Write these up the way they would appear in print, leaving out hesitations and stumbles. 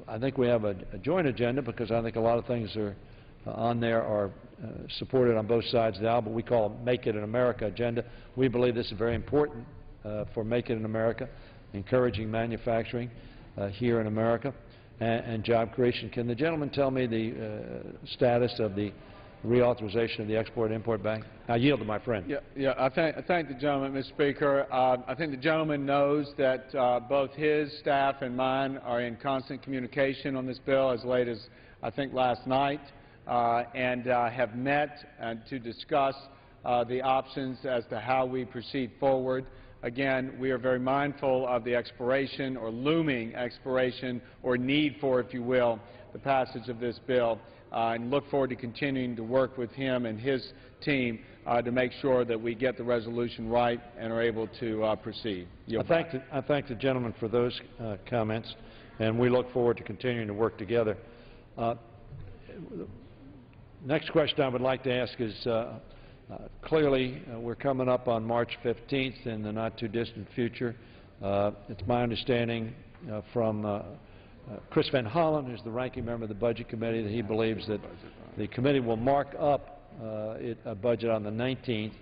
I think we have a joint agenda because I think a lot of things are on there are supported on both sides of the aisle, but we call it Make It in America agenda. We believe this is very important for Make It in America, encouraging manufacturing here in America and job creation. Can the gentleman tell me the status of the reauthorization of the Export-Import Bank? I yield to my friend. I thank the gentleman, Mr. Speaker. I think the gentleman knows that both his staff and mine are in constant communication on this bill as late as, I think, last night, and have met to discuss the options as to how we proceed forward. Again, we are very mindful of the expiration or looming expiration or need for, if you will, the passage of this bill, and look forward to continuing to work with him and his team to make sure that we get the resolution right and are able to proceed. I thank the gentleman for those comments, and we look forward to continuing to work together. Next question I would like to ask is, clearly we're coming up on March 15th in the not-too-distant future. It's my understanding from Chris Van Hollen, who's the ranking member of the Budget Committee, that he believes that the committee will mark up a budget on the 19th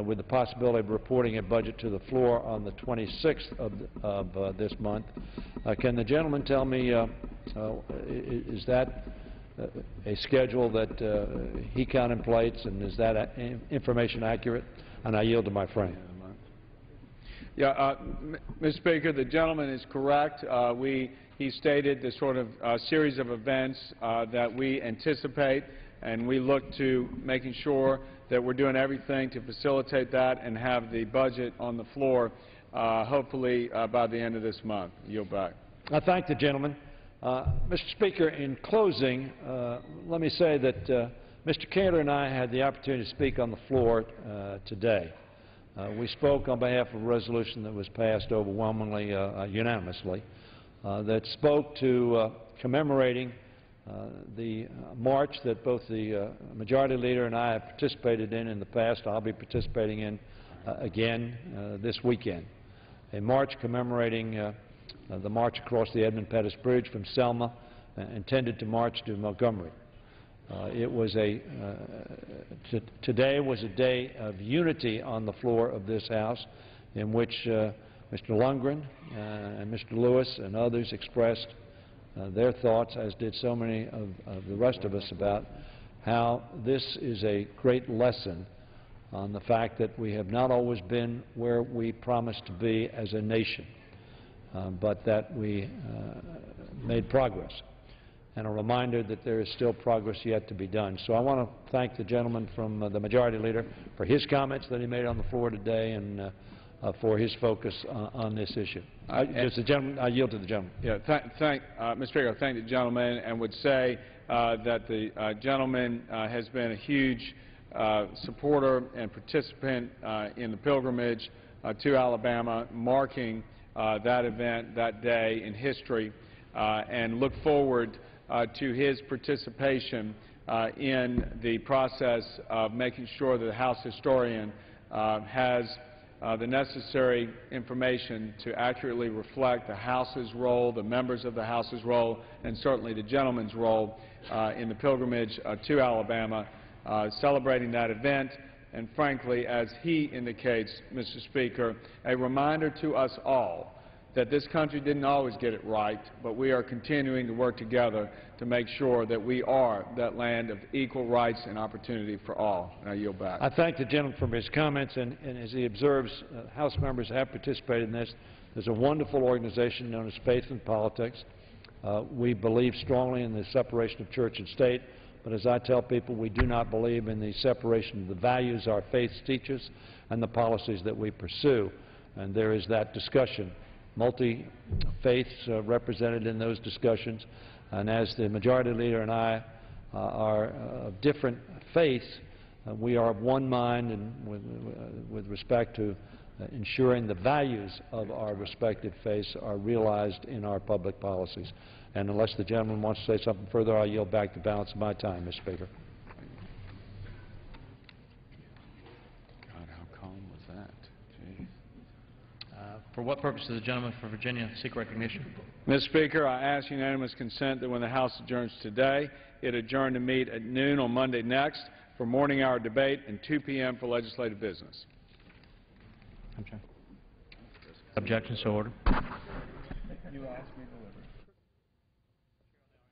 with the possibility of reporting a budget to the floor on the 26th of this month. Can the gentleman tell me, is that a schedule that he contemplates, and is that information accurate? And I yield to my friend. Mr. Speaker, the gentleman is correct. He stated the sort of series of events that we anticipate, and we look to making sure that we're doing everything to facilitate that and have the budget on the floor hopefully by the end of this month. Yield back. I thank the gentleman. Mr. Speaker, in closing, let me say that Mr. CANTOR and I had the opportunity to speak on the floor today. We spoke on behalf of a resolution that was passed overwhelmingly unanimously that spoke to commemorating the march that both the Majority Leader and I have participated in the past. I'll be participating in again this weekend. A march commemorating the march across the Edmund Pettus Bridge from Selma, intended to march to Montgomery. Today was a day of unity on the floor of this House, in which Mr. Lundgren and Mr. Lewis and others expressed their thoughts, as did so many of the rest of us, about how this is a great lesson on the fact that we have not always been where we promised to be as a nation, but that we made progress, and a reminder that there is still progress yet to be done. So I want to thank the gentleman from the Majority Leader for his comments that he made on the floor today and for his focus on this issue. I yield to the gentleman. Mr. Speaker, I thank the gentleman and would say that the gentleman has been a huge supporter and participant in the pilgrimage to Alabama, marking that event, that day in history, and look forward to his participation in the process of making sure that the House historian has the necessary information to accurately reflect the House's role, the members of the House's role, and certainly the gentleman's role in the pilgrimage to Alabama, celebrating that event. And frankly, as he indicates, Mr. Speaker, a reminder to us all that this country didn't always get it right, but we are continuing to work together to make sure that we are that land of equal rights and opportunity for all. And I yield back. I thank the gentleman for his comments, and as he observes, House members have participated in this. There's a wonderful organization known as Faith and Politics. We believe strongly in the separation of church and state, but as I tell people, we do not believe in the separation of the values our faith teaches and the policies that we pursue. And there is that discussion. Multi-faiths represented in those discussions, and as the Majority Leader and I are of different faiths, we are of one mind and with respect to ensuring the values of our respective faiths are realized in our public policies. And unless the gentleman wants to say something further, I'll yield back the balance of my time, Mr. Speaker. God, how calm was that? Jeez. For what purpose does the gentleman from Virginia seek recognition? Mr. Speaker, I ask unanimous consent that when the House adjourns today, it adjourn to meet at noon on Monday next for morning hour debate and 2 p.m. for legislative business. Objection, so ordered.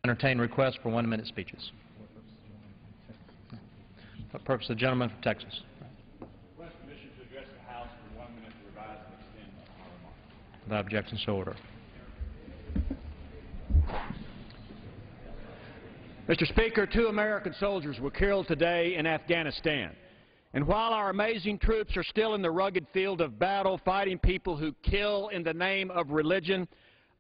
Entertain requests for 1-minute speeches. For what purpose the gentleman from Texas? Request permission to address the House for 1 minute to revise and extend my remarks. Without objection, so ordered. Mr. Speaker, 2 American soldiers were killed today in Afghanistan. And while our amazing troops are still in the rugged field of battle fighting people who kill in the name of religion,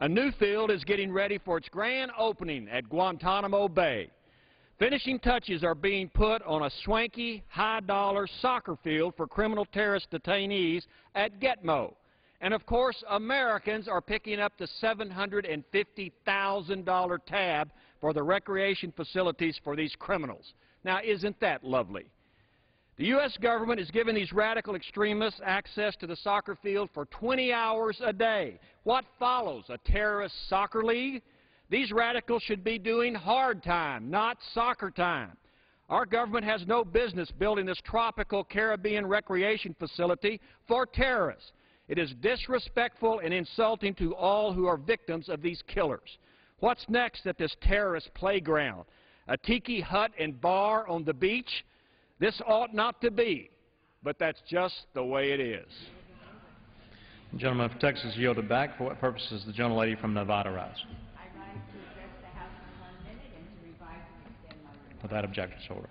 a new field is getting ready for its grand opening at Guantanamo Bay. Finishing touches are being put on a swanky, high-dollar soccer field for criminal terrorist detainees at Gitmo. And of course, Americans are picking up the $750,000 tab for the recreation facilities for these criminals. Now, isn't that lovely? The U.S. government is giving these radical extremists access to the soccer field for 20 hours a day. What follows? A terrorist soccer league? These radicals should be doing hard time, not soccer time. Our government has no business building this tropical Caribbean recreation facility for terrorists. It is disrespectful and insulting to all who are victims of these killers. What's next at this terrorist playground? A tiki hut and bar on the beach? This ought not to be, but that's just the way it is. The gentleman from Texas yielded back. For what purpose does the gentlelady from Nevada rise? I rise to address the House in 1 minute and to revise and extend my remarks. Without objection, so ordered.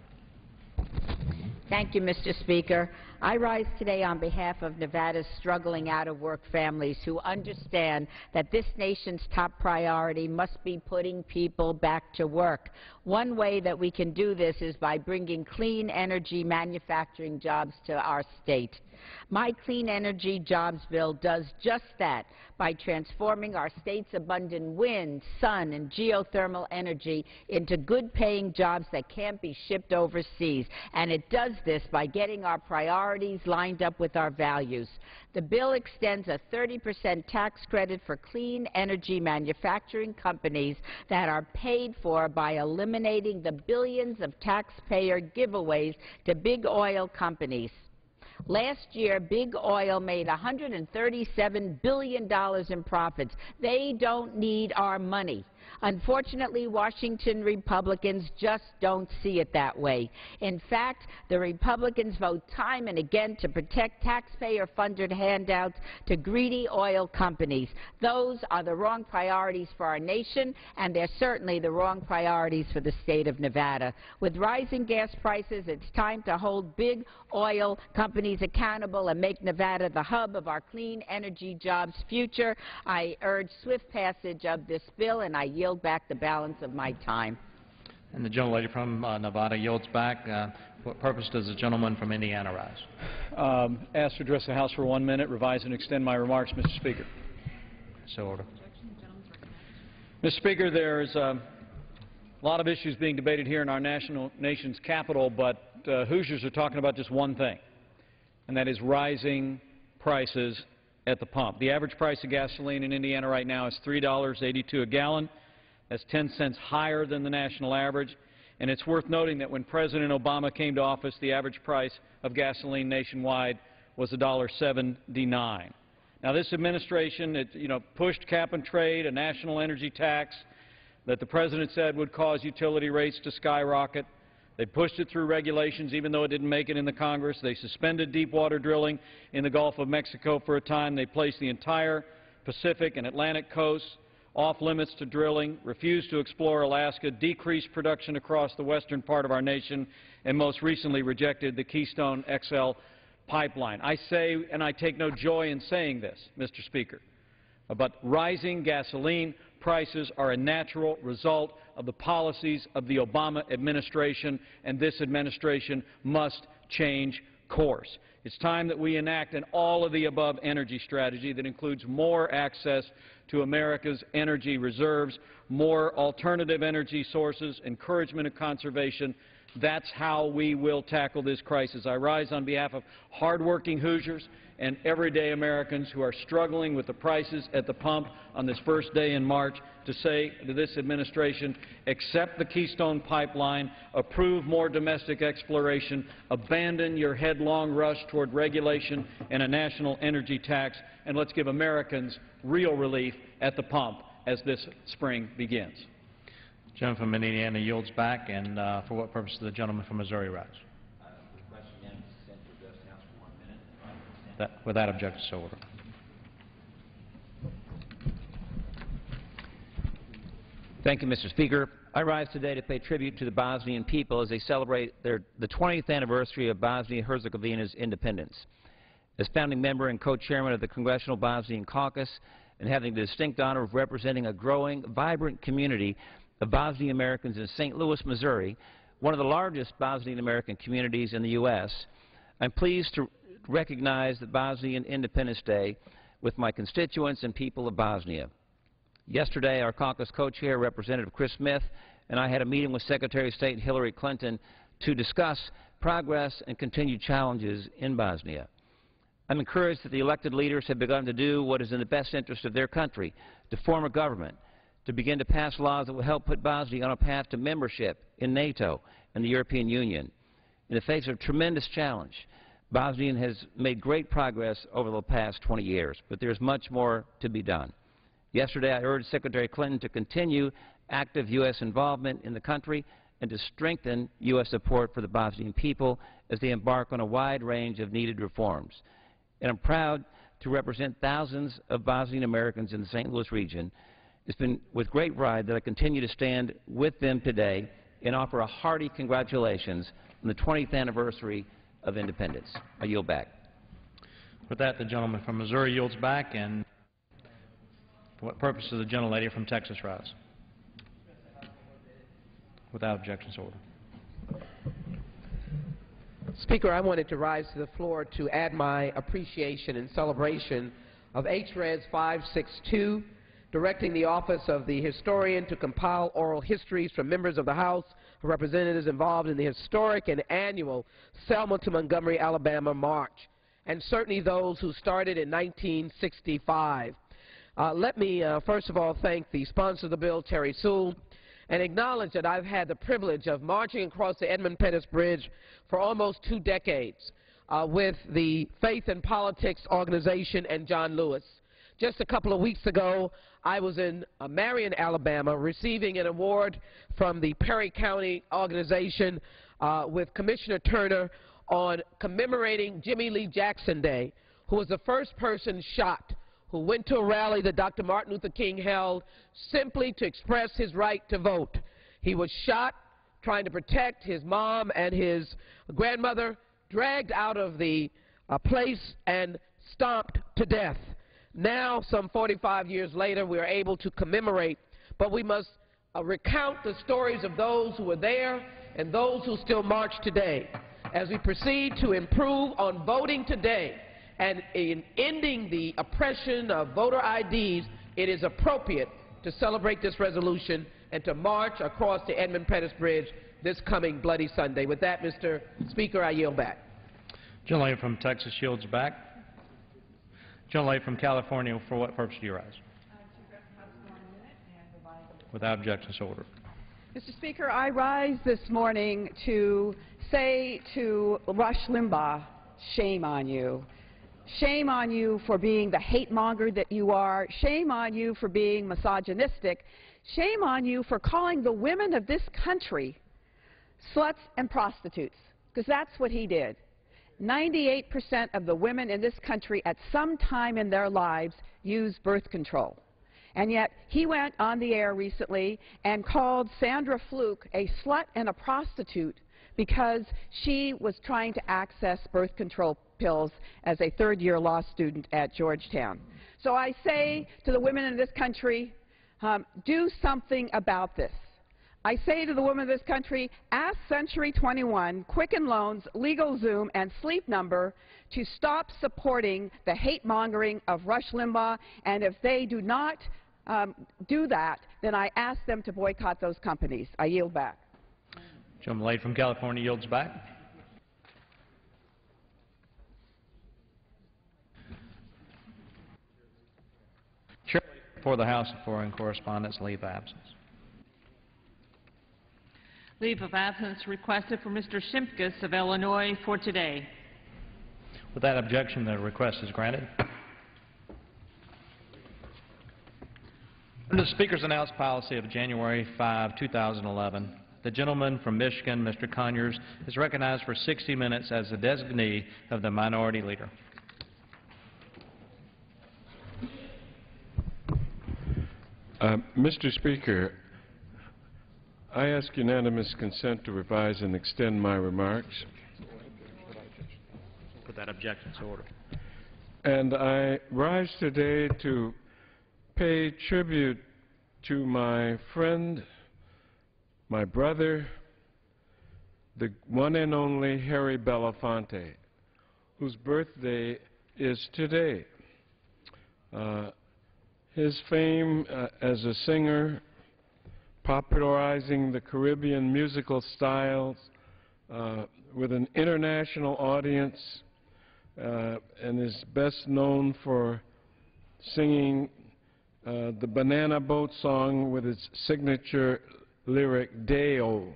Thank you, Mr. Speaker. I rise today on behalf of Nevada's struggling out-of-work families who understand that this nation's top priority must be putting people back to work. One way that we can do this is by bringing clean energy manufacturing jobs to our state. My Clean Energy Jobs Bill does just that by transforming our state's abundant wind, sun, and geothermal energy into good-paying jobs that can't be shipped overseas. And it does this by getting our priorities lined up with our values. The bill extends a 30% tax credit for clean energy manufacturing companies that are paid for by eliminating the billions of taxpayer giveaways to big oil companies. Last year, Big Oil made $137 billion in profits. They don't need our money. Unfortunately, Washington Republicans just don't see it that way. In fact, the Republicans vote time and again to protect taxpayer-funded handouts to greedy oil companies. Those are the wrong priorities for our nation, and they're certainly the wrong priorities for the state of Nevada. With rising gas prices, it's time to hold big oil companies accountable and make Nevada the hub of our clean energy jobs future. I urge swift passage of this bill, and I yield back the balance of my time. And the gentlelady from Nevada yields back. What purpose does the gentleman from Indiana rise? Asked to address the House for 1 minute, revise and extend my remarks, Mr. Speaker. So ordered. Mr. Speaker, there's a lot of issues being debated here in our nation's capital, but Hoosiers are talking about just one thing, and that is rising prices at the pump. The average price of gasoline in Indiana right now is $3.82 a gallon. That's 10 cents higher than the national average. And it's worth noting that when President Obama came to office, the average price of gasoline nationwide was $1.79. Now, this administration, pushed cap and trade, a national energy tax that the President said would cause utility rates to skyrocket. They pushed it through regulations, even though it didn't make it in the Congress. They suspended deep water drilling in the Gulf of Mexico for a time. They placed the entire Pacific and Atlantic coasts off limits to drilling, refused to explore Alaska, decreased production across the western part of our nation, and most recently rejected the Keystone XL pipeline. I say, and I take no joy in saying this, Mr. Speaker, but rising gasoline prices are a natural result of the policies of the Obama administration, and this administration must change course. It's time that we enact an all-of-the-above energy strategy that includes more access to America's energy reserves, more alternative energy sources, encouragement of conservation, That's how we will tackle this crisis. I rise on behalf of hardworking Hoosiers and everyday Americans who are struggling with the prices at the pump on this first day in March to say to this administration, accept the Keystone Pipeline, approve more domestic exploration, abandon your headlong rush toward regulation and a national energy tax, and let's give Americans real relief at the pump as this spring begins. The gentleman from Indiana yields back, and for what purpose does the gentleman from Missouri rise? Without objection, so ordered. Thank you, Mr. Speaker. I rise today to pay tribute to the Bosnian people as they celebrate the 20th anniversary of Bosnia-Herzegovina's independence. As founding member and co-chairman of the Congressional Bosnian Caucus and having the distinct honor of representing a growing, vibrant community of Bosnian Americans in St. Louis, Missouri, one of the largest Bosnian American communities in the U.S., I'm pleased to recognize the Bosnian Independence Day with my constituents and people of Bosnia. Yesterday, our caucus co-chair, Representative Chris Smith, and I had a meeting with Secretary of State Hillary Clinton to discuss progress and continued challenges in Bosnia. I'm encouraged that the elected leaders have begun to do what is in the best interest of their country, to form a government, to begin to pass laws that will help put Bosnia on a path to membership in NATO and the European Union. In the face of tremendous challenge, Bosnia has made great progress over the past 20 years, but there's much more to be done. Yesterday, I urged Secretary Clinton to continue active U.S. involvement in the country and to strengthen U.S. support for the Bosnian people as they embark on a wide range of needed reforms. And I'm proud to represent thousands of Bosnian Americans in the St. Louis region. It's been with great pride that I continue to stand with them today and offer a hearty congratulations on the 20th anniversary of independence. I yield back. With that, the gentleman from Missouri yields back, and for what purpose does the gentlelady from Texas rise? Without objection, so ordered. Speaker, I wanted to rise to the floor to add my appreciation and celebration of H.Res. 562, directing the Office of the Historian to compile oral histories from members of the House of Representatives involved in the historic and annual Selma to Montgomery, Alabama March, and certainly those who started in 1965. Let me first of all thank the sponsor of the bill, Terry Sewell, and acknowledge that I've had the privilege of marching across the Edmund Pettus Bridge for almost 2 decades with the Faith and Politics organization and John Lewis. Just a couple of weeks ago, I was in Marion, Alabama, receiving an award from the Perry County organization with Commissioner Turner on commemorating Jimmy Lee Jackson Day, who was the first person shot, who went to a rally that Dr. Martin Luther King held simply to express his right to vote. He was shot trying to protect his mom and his grandmother, dragged out of the place and stomped to death. Now, some 45 years later, we are able to commemorate, but we must recount the stories of those who were there and those who still march today. As we proceed to improve on voting today and in ending the oppression of voter IDs, it is appropriate to celebrate this resolution and to march across the Edmund Pettus Bridge this coming Bloody Sunday. With that, Mr. Speaker, I yield back. Gentlelady from Texas yields back. Gentlelady from California, for what purpose do you rise? Without objection, so ordered. Mr. Speaker, I rise this morning to say to Rush Limbaugh, shame on you. Shame on you for being the hate monger that you are. Shame on you for being misogynistic. Shame on you for calling the women of this country sluts and prostitutes, because that's what he did. 98% of the women in this country at some time in their lives use birth control. And yet he went on the air recently and called Sandra Fluke a slut and a prostitute because she was trying to access birth control pills as a third-year law student at Georgetown. So I say to the women in this country, do something about this. I say to the women of this country, ask Century 21, Quicken Loans, LegalZoom, and Sleep Number to stop supporting the hate-mongering of Rush Limbaugh, and if they do not do that, then I ask them to boycott those companies. I yield back. Gentleman lady from California yields back. Chair for the House of Foreign Correspondents, leave of absence. Leave of absence requested for Mr. Shimkus of Illinois for today. Without objection, the request is granted. Under the Speaker's announced policy of January 5, 2011, the gentleman from Michigan, Mr. Conyers, is recognized for 60 minutes as the designee of the Minority Leader. Mr. Speaker, I ask unanimous consent to revise and extend my remarks. Put that objection to order. And I rise today to pay tribute to my friend, my brother, the one and only Harry Belafonte, whose birthday is today. His fame as a singer, popularizing the Caribbean musical styles with an international audience, and is best known for singing the Banana Boat song with its signature lyric, Day-O.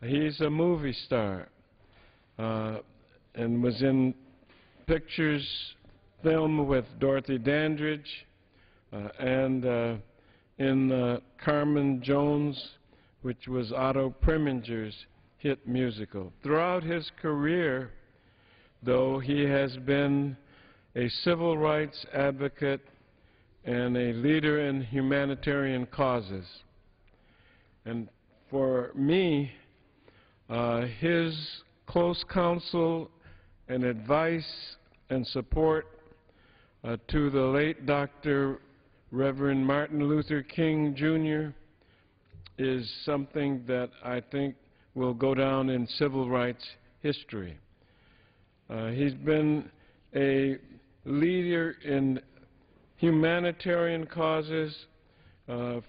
He's a movie star and was in pictures, film with Dorothy Dandridge, and in Carmen Jones, which was Otto Preminger's hit musical. Throughout his career, though, he has been a civil rights advocate and a leader in humanitarian causes. And for me, his close counsel and advice and support to the late Dr. Reverend Martin Luther King, Jr. is something that I think will go down in civil rights history. He's been a leader in humanitarian causes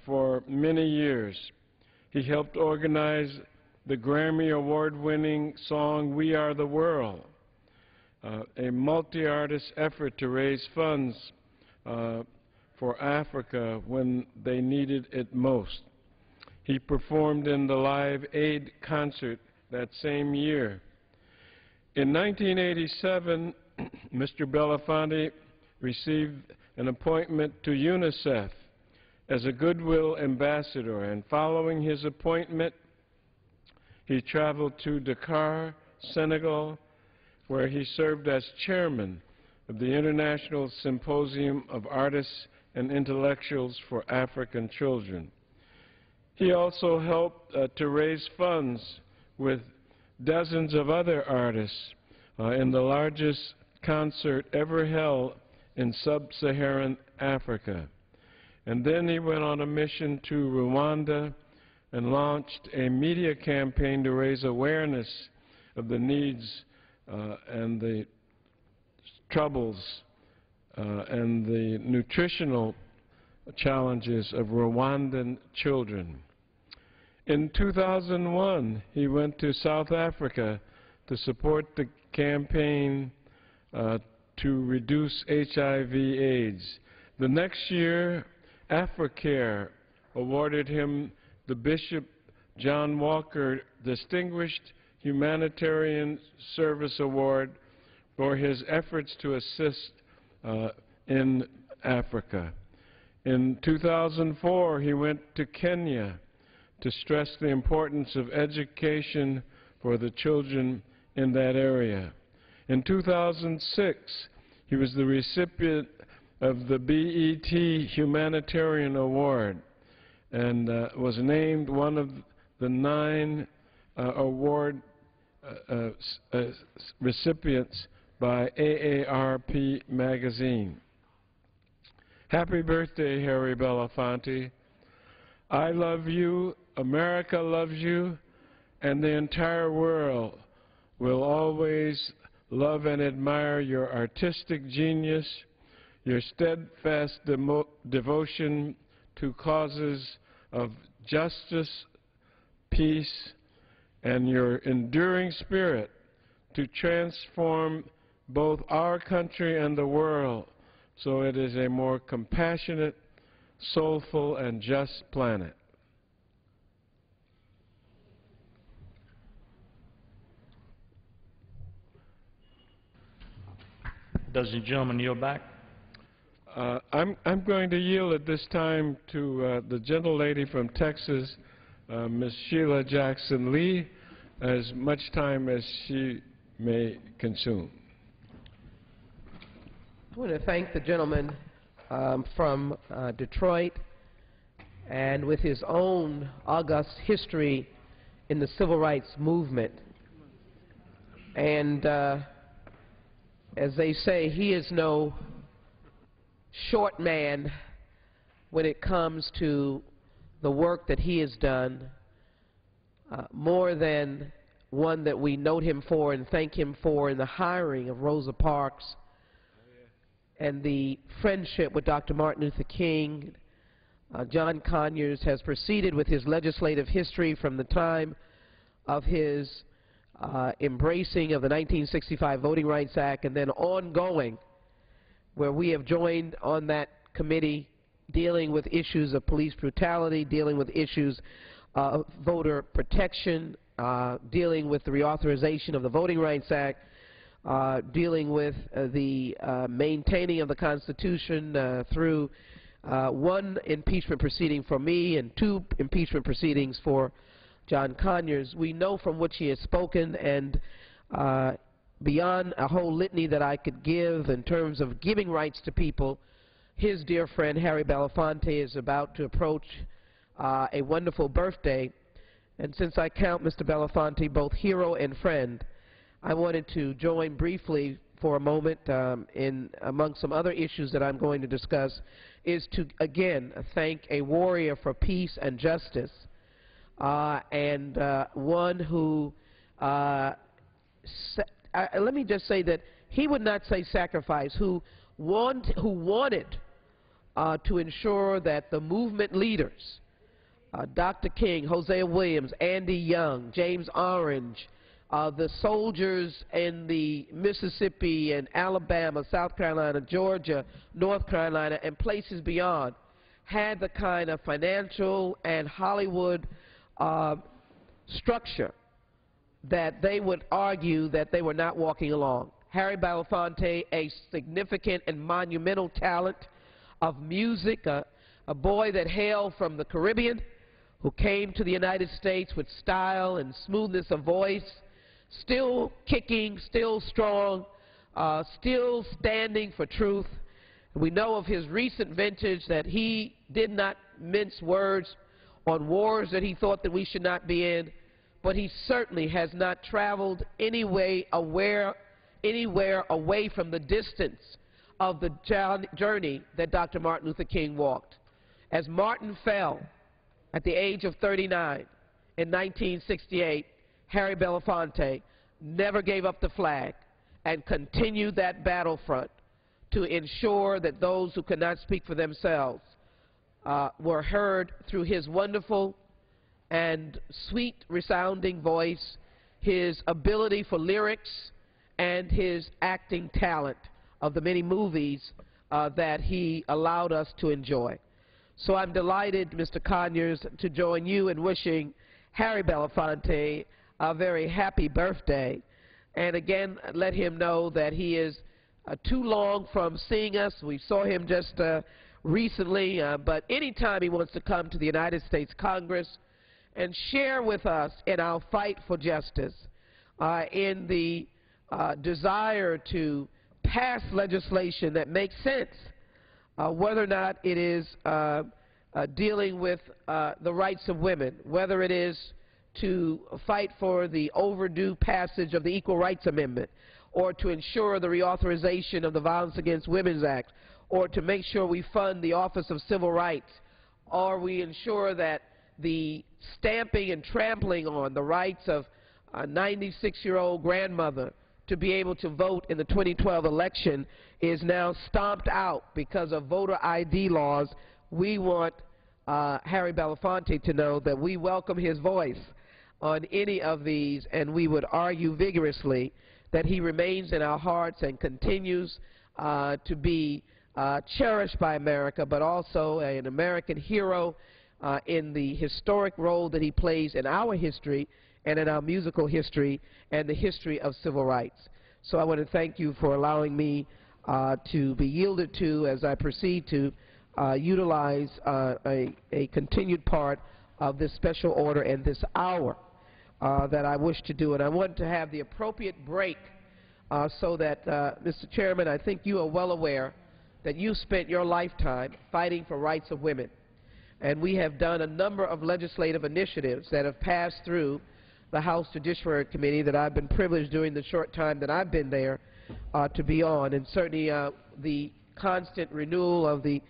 for many years. He helped organize the Grammy Award-winning song, We Are the World, a multi-artist effort to raise funds for Africa when they needed it most. He performed in the Live Aid concert that same year. In 1987, Mr. Belafonte received an appointment to UNICEF as a Goodwill Ambassador, and following his appointment, he traveled to Dakar, Senegal, where he served as chairman of the International Symposium of Artists and Intellectuals for African Children. He also helped to raise funds with dozens of other artists in the largest concert ever held in sub-Saharan Africa. And then he went on a mission to Rwanda and launched a media campaign to raise awareness of the needs and the troubles and the nutritional challenges of Rwandan children. In 2001, he went to South Africa to support the campaign to reduce HIV/AIDS. The next year, AfriCare awarded him the Bishop John Walker Distinguished Humanitarian Service Award for his efforts to assist in Africa. In 2004, he went to Kenya to stress the importance of education for the children in that area. In 2006, he was the recipient of the BET Humanitarian Award and was named one of the 9 award recipients by AARP magazine. Happy birthday, Harry Belafonte. I love you, America loves you, and the entire world will always love and admire your artistic genius, your steadfast devotion to causes of justice, peace, and your enduring spirit to transform both our country and the world so it is a more compassionate, soulful, and just planet. Does the gentleman yield back? I'm going to yield at this time to the gentlelady from Texas, Ms. Sheila Jackson Lee, as much time as she may consume. I want to thank the gentleman from Detroit, and with his own august history in the civil rights movement. And as they say, he is no short man when it comes to the work that he has done, more than one that we note him for and thank him for in the hiring of Rosa Parks and the friendship with Dr. Martin Luther King. John Conyers has proceeded with his legislative history from the time of his embracing of the 1965 Voting Rights Act, and then ongoing, where we have joined on that committee dealing with issues of police brutality, dealing with issues of voter protection, dealing with the reauthorization of the Voting Rights Act, dealing with the maintaining of the Constitution through one impeachment proceeding for me and 2 impeachment proceedings for John Conyers. We know from which he has spoken, and beyond a whole litany that I could give in terms of giving rights to people, his dear friend Harry Belafonte is about to approach a wonderful birthday. And since I count Mr. Belafonte both hero and friend, I wanted to join briefly for a moment in among some other issues that I'm going to discuss, is to again thank a warrior for peace and justice, and one who, let me just say that he would not say sacrifice, who wanted to ensure that the movement leaders, Dr. King, Hosea Williams, Andy Young, James Orange, the soldiers in the Mississippi and Alabama, South Carolina, Georgia, North Carolina, and places beyond, had the kind of financial and Hollywood structure that they would argue that they were not walking along. Harry Belafonte, a significant and monumental talent of music, a boy that hailed from the Caribbean, who came to the United States with style and smoothness of voice, still kicking, still strong, still standing for truth. We know of his recent vintage that he did not mince words on wars that he thought that we should not be in, but he certainly has not traveled anywhere away from the distance of the journey that Dr. Martin Luther King walked. As Martin fell at the age of 39 in 1968, Harry Belafonte never gave up the flag and continued that battlefront to ensure that those who could not speak for themselves were heard through his wonderful and sweet resounding voice, his ability for lyrics, and his acting talent of the many movies that he allowed us to enjoy. So I'm delighted, Mr. Conyers, to join you in wishing Harry Belafonte a very happy birthday, and again let him know that he is too long from seeing us. We saw him just recently, but anytime he wants to come to the United States Congress and share with us in our fight for justice, in the desire to pass legislation that makes sense, whether or not it is dealing with the rights of women, whether it is to fight for the overdue passage of the Equal Rights Amendment, or to ensure the reauthorization of the Violence Against Women's Act, or to make sure we fund the Office of Civil Rights, or we ensure that the stamping and trampling on the rights of a 96-year-old grandmother to be able to vote in the 2012 election is now stomped out because of voter ID laws. We want Harry Belafonte to know that we welcome his voice on any of these, and we would argue vigorously that he remains in our hearts and continues to be cherished by America, but also an American hero in the historic role that he plays in our history and in our musical history and the history of civil rights. So I want to thank you for allowing me to be yielded to as I proceed to utilize a continued part of this special order and this hour that I wish to do. And I want to have the appropriate break so that, Mr. Chairman, I think you are well aware that you spent your lifetime fighting for rights of women. And we have done a number of legislative initiatives that have passed through the House Judiciary Committee that I've been privileged during the short time that I've been there to be on. And certainly the constant renewal of the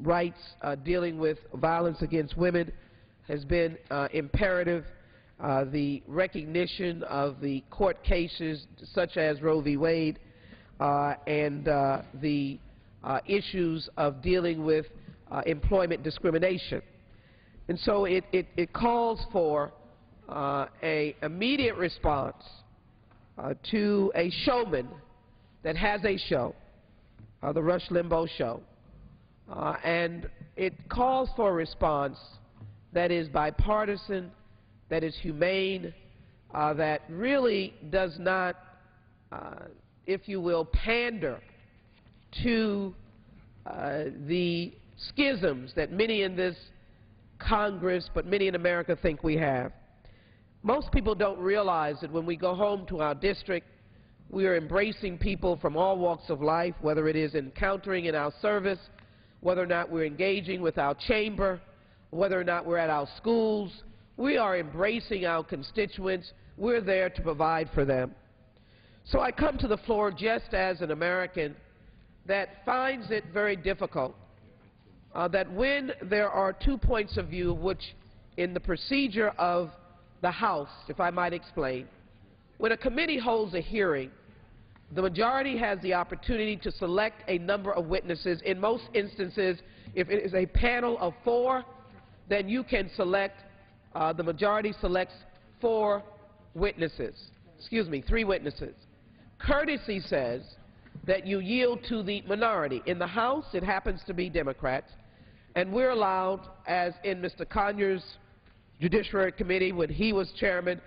rights dealing with violence against women has been imperative. The recognition of the court cases such as Roe v. Wade and the issues of dealing with employment discrimination. And so it calls for an immediate response to a showman that has a show, the Rush Limbaugh Show. And it calls for a response that is bipartisan, that is humane, that really does not, if you will, pander to the schisms that many in this Congress, but many in America think we have. Most people don't realize that when we go home to our district, we are embracing people from all walks of life, whether it is encountering in our service, whether or not we're engaging with our chamber, whether or not we're at our schools. We are embracing our constituents. We're there to provide for them. So I come to the floor just as an American that finds it very difficult that when there are 2 points of view, which in the procedure of the House, if I might explain, when a committee holds a hearing, the majority has the opportunity to select a number of witnesses. In most instances, if it is a panel of 4, then you can select, the majority selects 4 witnesses, 3 witnesses. Courtesy says that you yield to the minority. In the House, it happens to be Democrats, and we're allowed, as in Mr. Conyers' Judiciary Committee when he was chairman,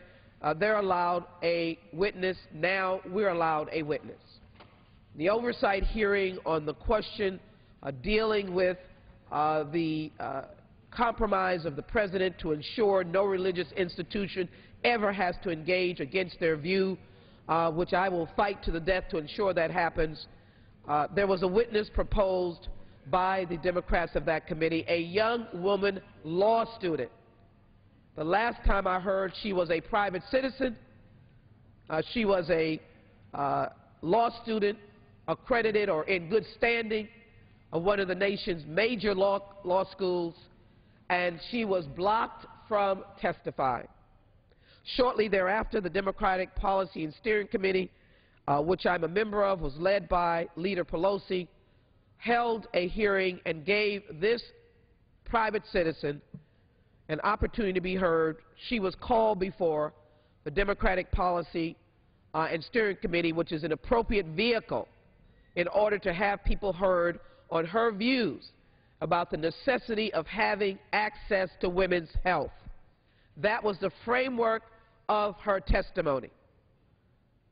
they're allowed a witness. Now we're allowed a witness. The oversight hearing on the question dealing with the compromise of the President to ensure no religious institution ever has to engage against their view, which I will fight to the death to ensure that happens. There was a witness proposed by the Democrats of that committee, a young woman law student. The last time I heard, she was a private citizen. She was a law student accredited or in good standing of one of the nation's major law schools, and she was blocked from testifying. Shortly thereafter, the Democratic Policy and Steering Committee, which I'm a member of, was led by Leader Pelosi, held a hearing and gave this private citizen an opportunity to be heard. She was called before the Democratic Policy and Steering Committee, which is an appropriate vehicle in order to have people heard on her views about the necessity of having access to women's health. That was the framework of her testimony.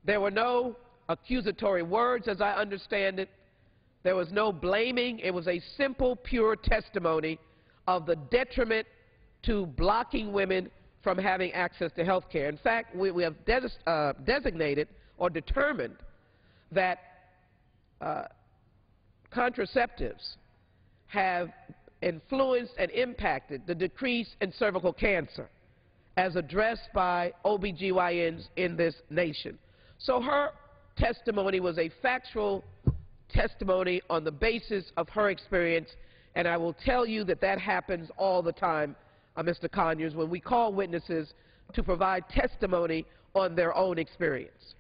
There were no accusatory words, as I understand it. There was no blaming. It was a simple, pure testimony of the detriment to blocking women from having access to health care. In fact, we have designated or determined that contraceptives have influenced and impacted the decrease in cervical cancer as addressed by OBGYNs in this nation. So her testimony was a factual testimony on the basis of her experience, and I will tell you that that happens all the time, Mr. Conyers, when we call witnesses to provide testimony on their own experience.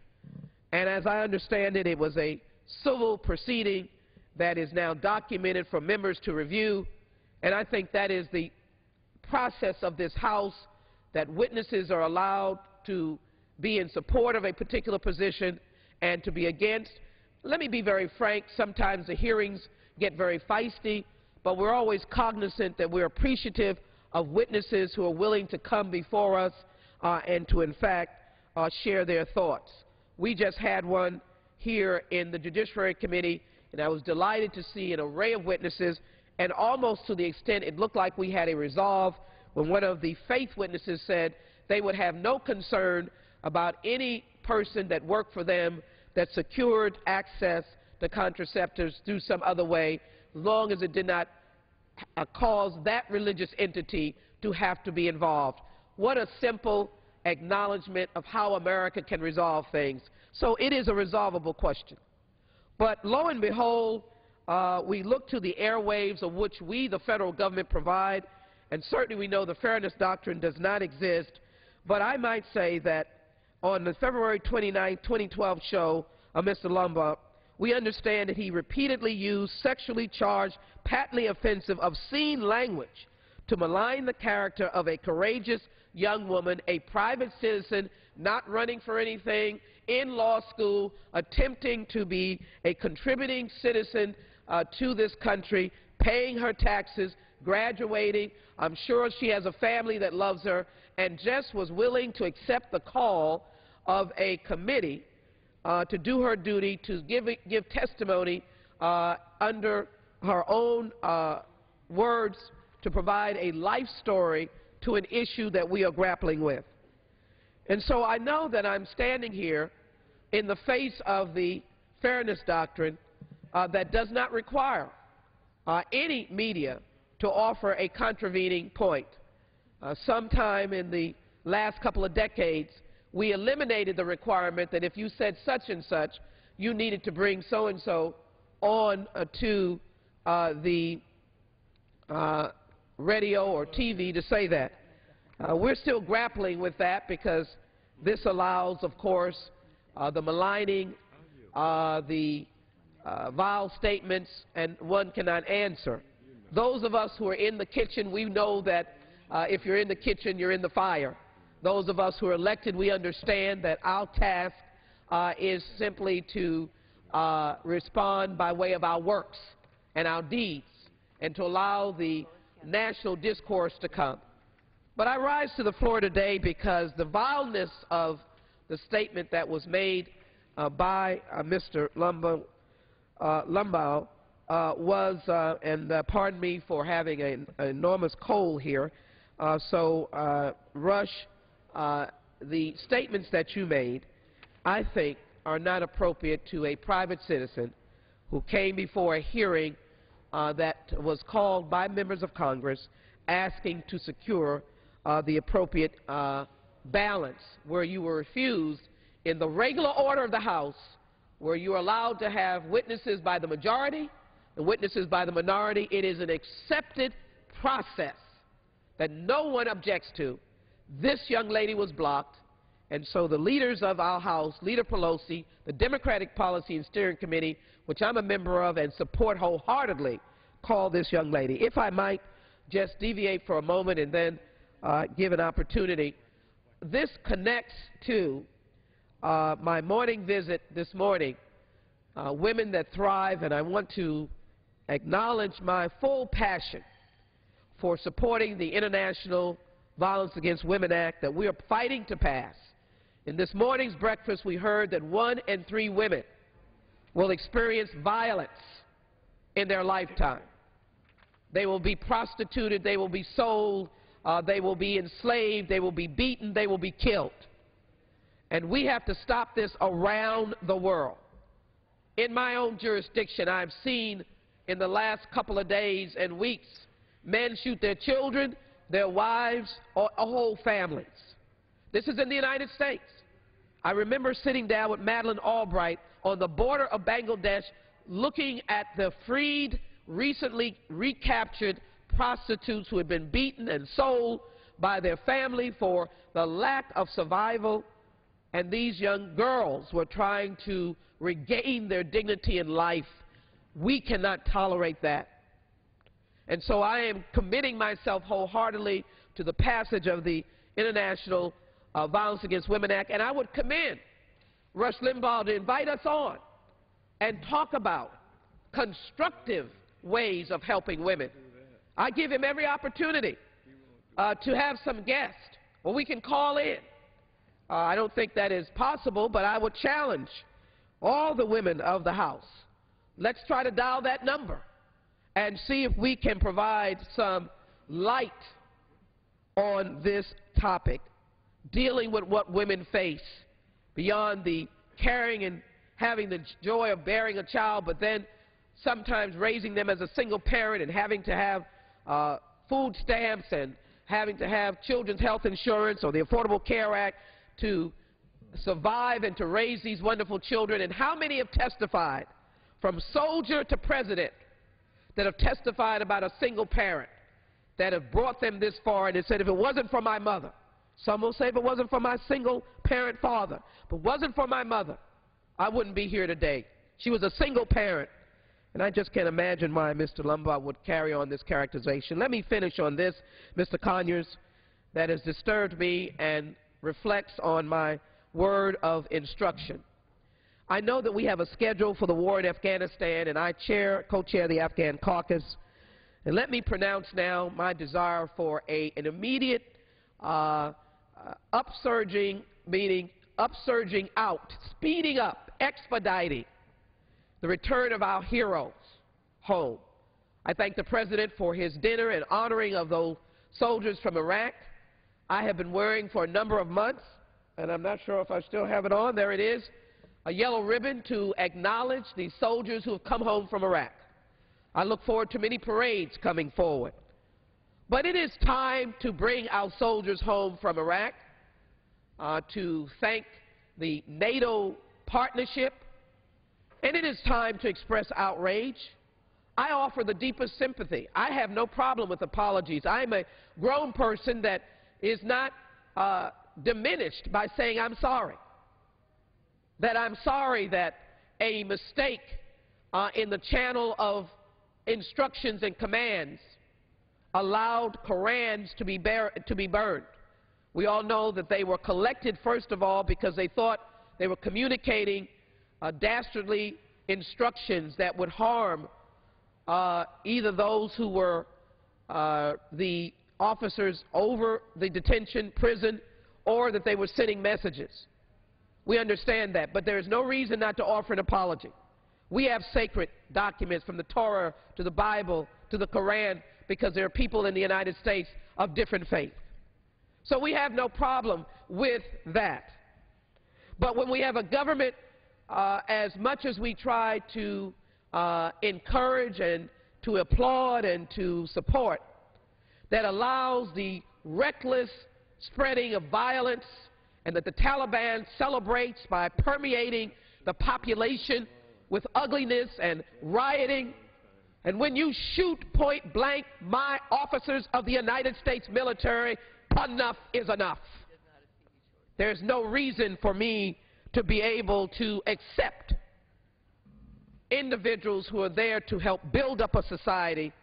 And as I understand it, it was a civil proceeding that is now documented for members to review, and I think that is the process of this House that witnesses are allowed to be in support of a particular position and to be against. Let me be very frank, sometimes the hearings get very feisty, but we're always cognizant that we're appreciative of witnesses who are willing to come before us and to, in fact, share their thoughts. We just had one here in the Judiciary Committee, and I was delighted to see an array of witnesses, and almost to the extent it looked like we had a resolve when one of the faith witnesses said they would have no concern about any person that worked for them that secured access to contraceptives through some other way, as long as it did not cause that religious entity to have to be involved. What a simple acknowledgement of how America can resolve things. So it is a resolvable question. But lo and behold, we look to the airwaves of which we, the federal government, provide, and certainly we know the fairness doctrine does not exist. But I might say that on the February 29, 2012 show of Mr. Lumba, we understand that he repeatedly used sexually charged, patently offensive, obscene language to malign the character of a courageous young woman, a private citizen, not running for anything, in law school, attempting to be a contributing citizen to this country, paying her taxes, graduating. I'm sure she has a family that loves her, and just was willing to accept the call of a committee to do her duty, to give testimony under her own words, to provide a life story to an issue that we are grappling with. And so I know that I'm standing here in the face of the fairness doctrine that does not require any media to offer a contravening point. Sometime in the last couple of decades, we eliminated the requirement that if you said such and such, you needed to bring so-and-so on to the radio or TV to say that. We're still grappling with that because this allows, of course, the maligning, the vile statements, and one cannot answer. Those of us who are in the kitchen, we know that if you're in the kitchen, you're in the fire. Those of us who are elected, we understand that our task is simply to respond by way of our works and our deeds and to allow the national discourse to come. But I rise to the floor today because the vileness of the statement that was made by Mr. Lumbaugh was, and pardon me for having an enormous cold here, Rush, the statements that you made, I think, are not appropriate to a private citizen who came before a hearing that was called by members of Congress asking to secure the appropriate balance, where you were refused in the regular order of the House, where you are allowed to have witnesses by the majority and witnesses by the minority. It is an accepted process that no one objects to. This young lady was blocked, and so the leaders of our House, Leader Pelosi, the Democratic Policy and Steering Committee, which I'm a member of and support wholeheartedly, called this young lady. If I might just deviate for a moment and then give an opportunity. This connects to my morning visit this morning, Women That Thrive, and I want to acknowledge my full passion for supporting the International Violence Against Women Act that we are fighting to pass. In this morning's breakfast, we heard that 1 in 3 women will experience violence in their lifetime. They will be prostituted, they will be sold, they will be enslaved, they will be beaten, they will be killed. And we have to stop this around the world. In my own jurisdiction, I've seen in the last couple of days and weeks men shoot their children, their wives, or whole families. This is in the United States. I remember sitting down with Madeleine Albright on the border of Bangladesh looking at the freed, recently recaptured prostitutes who had been beaten and sold by their family for the lack of survival, and these young girls were trying to regain their dignity in life. We cannot tolerate that. And so I am committing myself wholeheartedly to the passage of the International Violence Against Women Act, and I would commend Rush Limbaugh to invite us on and talk about constructive ways of helping women. I give him every opportunity to have some guests, or we can call in. I don't think that is possible, but I would challenge all the women of the House. Let's try to dial that number and see if we can provide some light on this topic, dealing with what women face beyond the carrying and having the joy of bearing a child, but then sometimes raising them as a single parent and having to have food stamps and having to have children's health insurance or the Affordable Care Act to survive and to raise these wonderful children. And how many have testified, from soldier to president, that have testified about a single parent that have brought them this far, and they said, if it wasn't for my mother, some will say if it wasn't for my single parent father, if it wasn't for my mother, I wouldn't be here today. She was a single parent. And I just can't imagine why Mr. Limbaugh would carry on this characterization. Let me finish on this, Mr. Conyers, that has disturbed me and reflects on my word of instruction. I know that we have a schedule for the war in Afghanistan, and I co-chair the Afghan caucus. And let me pronounce now my desire for an immediate upsurging, meaning upsurging out, speeding up, expediting the return of our heroes home. I thank the President for his dinner and honoring of those soldiers from Iraq. I have been wearing for a number of months, and I'm not sure if I still have it on, there it is, a yellow ribbon to acknowledge the soldiers who have come home from Iraq. I look forward to many parades coming forward. But it is time to bring our soldiers home from Iraq, to thank the NATO partnership, and it is time to express outrage. I offer the deepest sympathy. I have no problem with apologies. I'm a grown person that is not diminished by saying I'm sorry. That I'm sorry that a mistake in the channel of instructions and commands allowed Korans to be burned. We all know that they were collected, first of all, because they thought they were communicating dastardly instructions that would harm either those who were the officers over the detention, prison, or that they were sending messages. We understand that, but there is no reason not to offer an apology. We have sacred documents from the Torah to the Bible to the Quran because there are people in the United States of different faith. So we have no problem with that. But when we have a government, as much as we try to encourage and to applaud and to support, that allows the reckless spreading of violence and that the Taliban celebrates by permeating the population with ugliness and rioting. And when you shoot point blank my officers of the United States military, enough is enough. There's no reason for me to be able to accept individuals who are there to help build up a society,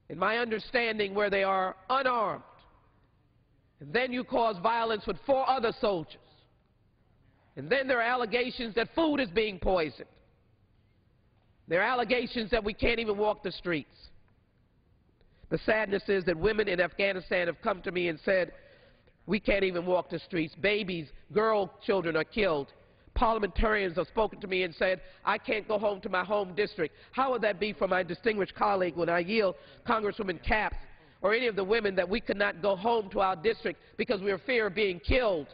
in my understanding, where they are unarmed. And then you cause violence with 4 other soldiers. And then there are allegations that food is being poisoned. There are allegations that we can't even walk the streets. The sadness is that women in Afghanistan have come to me and said, we can't even walk the streets. Babies, children are killed. Parliamentarians have spoken to me and said, I can't go home to my home district. How would that be for my distinguished colleague when I yield Congresswoman Capps or any of the women that we could not go home to our district because we fear being killed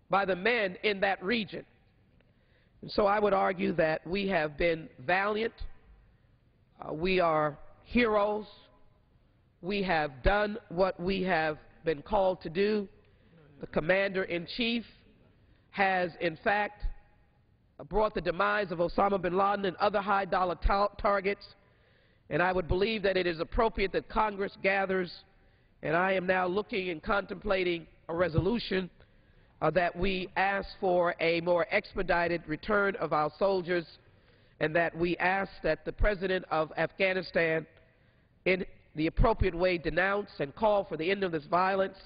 by the men in that region? And so I would argue that we have been valiant. We are heroes. We have done what we have been called to do. The Commander-in-Chief has, in fact, brought the demise of Osama bin Laden and other high-dollar targets. And I would believe that it is appropriate that Congress gathers, and I am now looking and contemplating a resolution that we ask for a more expedited return of our soldiers, and that we ask that the President of Afghanistan, in the appropriate way, denounce and call for the end of this violence,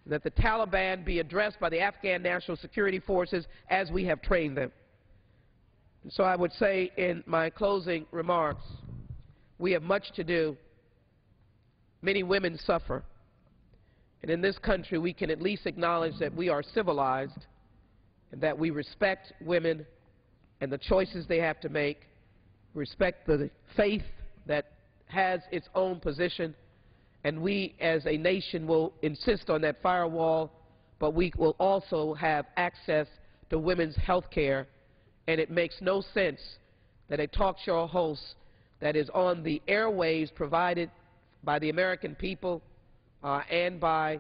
that the Taliban be addressed by the Afghan National Security Forces as we have trained them. And so I would say in my closing remarks, we have much to do. Many women suffer. And in this country, we can at least acknowledge that we are civilized and that we respect women and the choices they have to make, respect the faith that has its own position, and we as a nation will insist on that firewall, but we will also have access to women's health care. And it makes no sense that a talk show host that is on the airwaves provided by the American people and by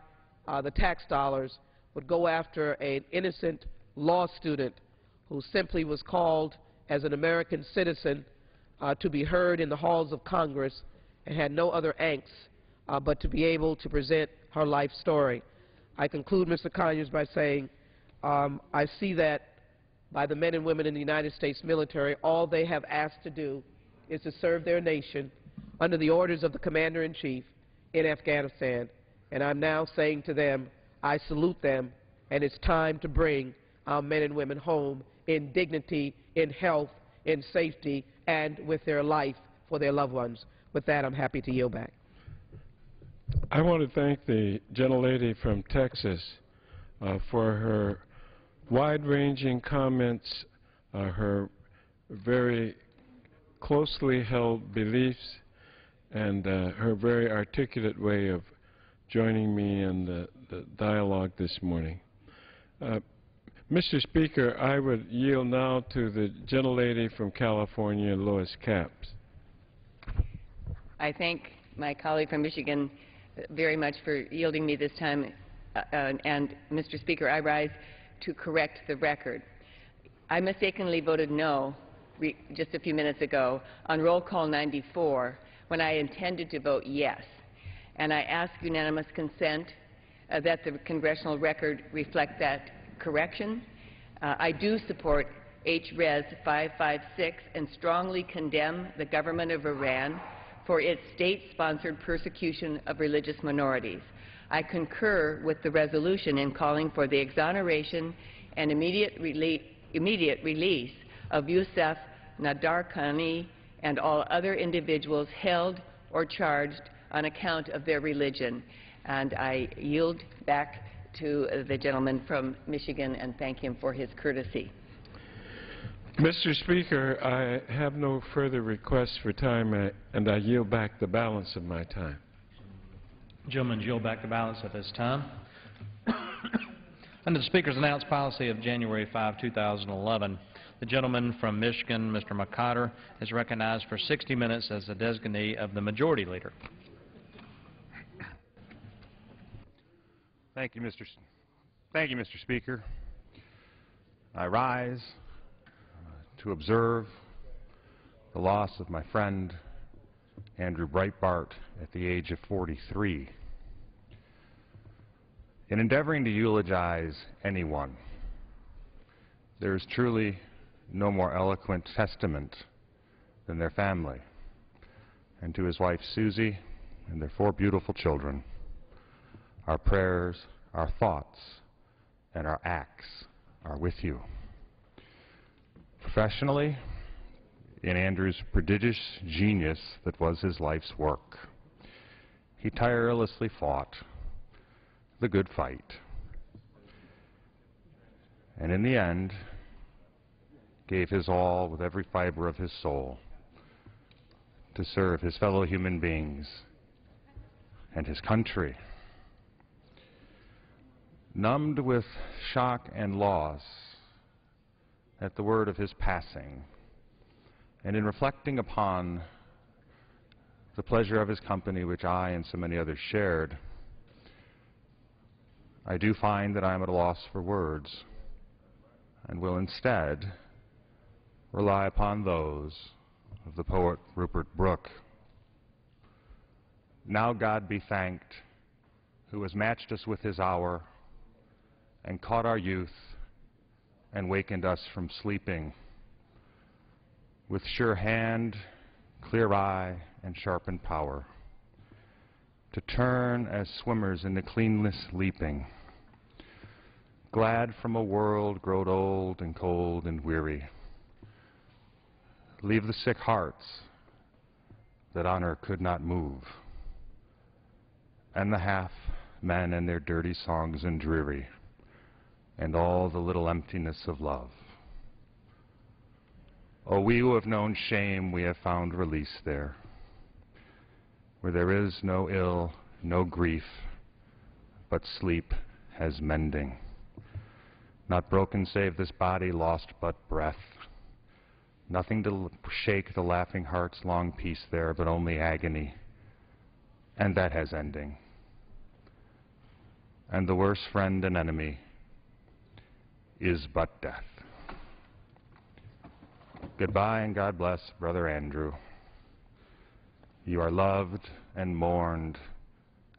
the tax dollars would go after an innocent law student who simply was called as an American citizen to be heard in the halls of Congress and had no other angst but to be able to present her life story. I conclude, Mr. Conyers, by saying I see that by the men and women in the United States military, all they have asked to do is to serve their nation under the orders of the Commander-in-Chief in Afghanistan. And I'm now saying to them, I salute them, and it's time to bring our men and women home in dignity, in health, in safety, and with their life for their loved ones. With that, I'm happy to yield back. I want to thank the gentlelady from Texas for her wide-ranging comments, her very closely held beliefs, and her very articulate way of joining me in the dialogue this morning. Mr. Speaker, I would yield now to the gentlelady from California, Lois Capps. I thank my colleague from Michigan very much for yielding me this time. And, Mr. Speaker, I rise to correct the record. I mistakenly voted no just a few minutes ago on roll call 94 when I intended to vote yes. And I ask unanimous consent that the congressional record reflect that correction. I do support H.Res. 556 and strongly condemn the government of Iran for its state-sponsored persecution of religious minorities. I concur with the resolution in calling for the exoneration and immediate release of Youcef Nadarkhani and all other individuals held or charged on account of their religion. And I yield back to the gentleman from Michigan and thank him for his courtesy. Mr. Speaker, I have no further requests for time, and I yield back the balance of my time. Gentlemen, yield back the balance at this time. Under the Speaker's announced policy of January 5, 2011, the gentleman from Michigan, Mr. McCotter, is recognized for 60 minutes as the designee of the Majority Leader. Thank you, Mr. Speaker. I rise to observe the loss of my friend Andrew Breitbart at the age of 43. In endeavoring to eulogize anyone, there is truly no more eloquent testament than their family, and to his wife Susie and their 4 beautiful children, our prayers, our thoughts, and our acts are with you. Professionally, in Andrew's prodigious genius that was his life's work, he tirelessly fought the good fight, and in the end gave his all with every fiber of his soul to serve his fellow human beings and his country. Numbed with shock and loss at the word of his passing, and in reflecting upon the pleasure of his company, which I and so many others shared, I do find that I am at a loss for words, and will instead rely upon those of the poet Rupert Brooke. Now God be thanked, who has matched us with his hour, and caught our youth, and wakened us from sleeping. With sure hand, clear eye, and sharpened power, to turn as swimmers in the cleanless leaping, glad from a world growed old and cold and weary. Leave the sick hearts that honor could not move, and the half men and their dirty songs and dreary, and all the little emptiness of love. Oh, we who have known shame, we have found release there, where there is no ill, no grief, but sleep has mending. Not broken save this body, lost but breath. Nothing to shake the laughing heart's long peace there, but only agony, and that has ending. And the worst friend and enemy is but death. Goodbye and God bless, Brother Andrew. You are loved and mourned